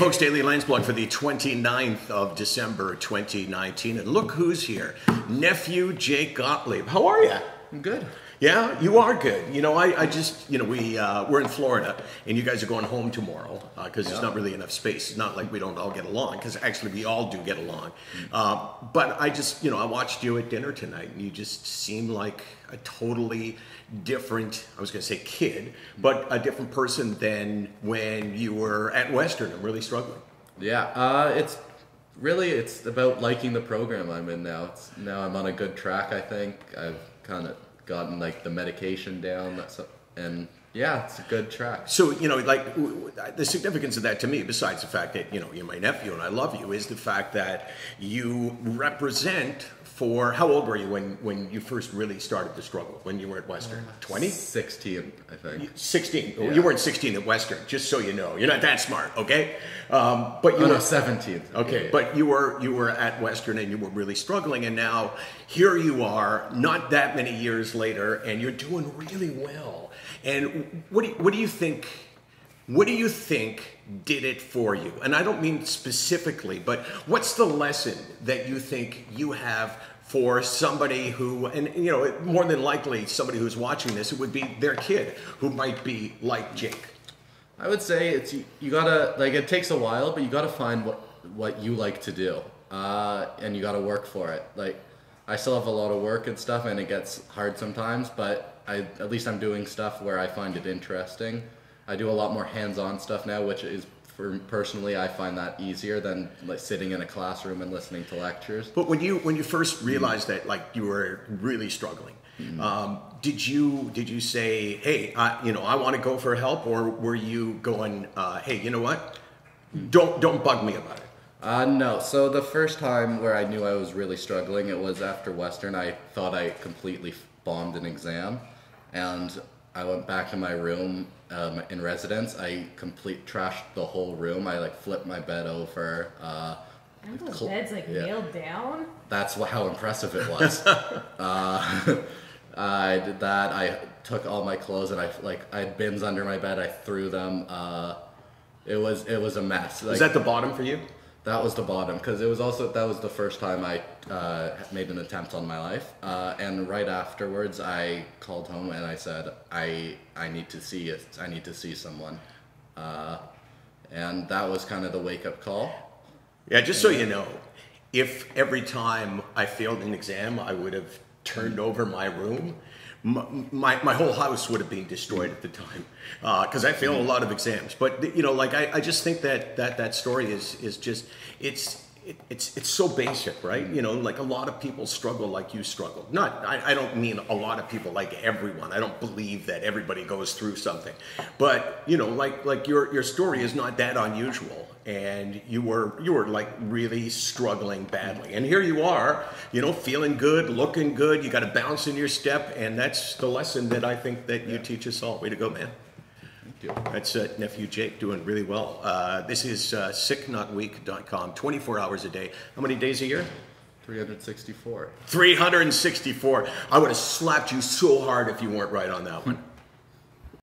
folks, Daily Landsblog for the 29th of December 2019. And look who's here. Nephew Jake Gottlieb. How are you? I'm good. Yeah, you are good. You know, I just, you know, we're in Florida, and you guys are going home tomorrow because there's not really enough space. It's not like we don't all get along, because actually we all do get along. But I just, you know, I watched you at dinner tonight, and you just seem like a totally different, I was going to say kid, but a different person than when you were at Western and really struggling. Yeah, it's about liking the program I'm in now. Now I'm on a good track, I think. I've kind of gotten like the medication down, and yeah, it's a good track. So, you know, like the significance of that to me, besides the fact that, you know, you're my nephew and I love you, is the fact that you represent for, how old were you when you first really started to struggle, when you were at Western? 20? 16, I think. 16. Yeah. You weren't 16 at Western, just so you know. You're not that smart, okay? But you were 17. Okay, yeah. But you were at Western and you were really struggling, and now here you are, not that many years later, and you're doing really well. And what do you think? What do you think did it for you? And I don't mean specifically, but what's the lesson that you think you have for somebody who, and you know, more than likely somebody who's watching this, it would be their kid who might be like Jake? I would say it's you gotta, like, it takes a while, but you gotta find what you like to do, and you gotta work for it. Like, I still have a lot of work and stuff, and it gets hard sometimes, but at least I'm doing stuff where I find it interesting. I do a lot more hands-on stuff now, which is, personally, I find that easier than like sitting in a classroom and listening to lectures. But when you first realized that, like, you were really struggling, did you say, hey, you know, I want to go for help, or were you going, hey, you know what, don't bug me about it? No. So the first time where I knew I was really struggling, it was after Western. I thought I completely bombed an exam, and I went back to my room in residence. I trashed the whole room. I like flipped my bed over. And those beds like nailed down? That's how impressive it was. I did that. I took all my clothes and I had bins under my bed. I threw them. It was a mess. Was that the bottom for you? That was the bottom, because that was the first time I made an attempt on my life, and right afterwards I called home and I said I need to see it. I need to see someone, and that was kind of the wake up call. Yeah, just so you know, if every time I failed an exam I would have turned over my room, my whole house would have been destroyed at the time, because I failed a lot of exams. But you know, like I just think that story is just it's so basic, right? You know, like a lot of people struggle like you struggled. I don't mean a lot of people, like everyone. I don't believe that everybody goes through something, but you know, like your story is not that unusual. And you were like really struggling badly, and here you are, you know, feeling good, looking good. You got a bounce in your step, and that's the lesson that I think that you teach us all. Way to go, man! Thank you. That's nephew Jake doing really well. This is SickNotWeak.com. 24 hours a day. How many days a year? 364. 364. I would have slapped you so hard if you weren't right on that one.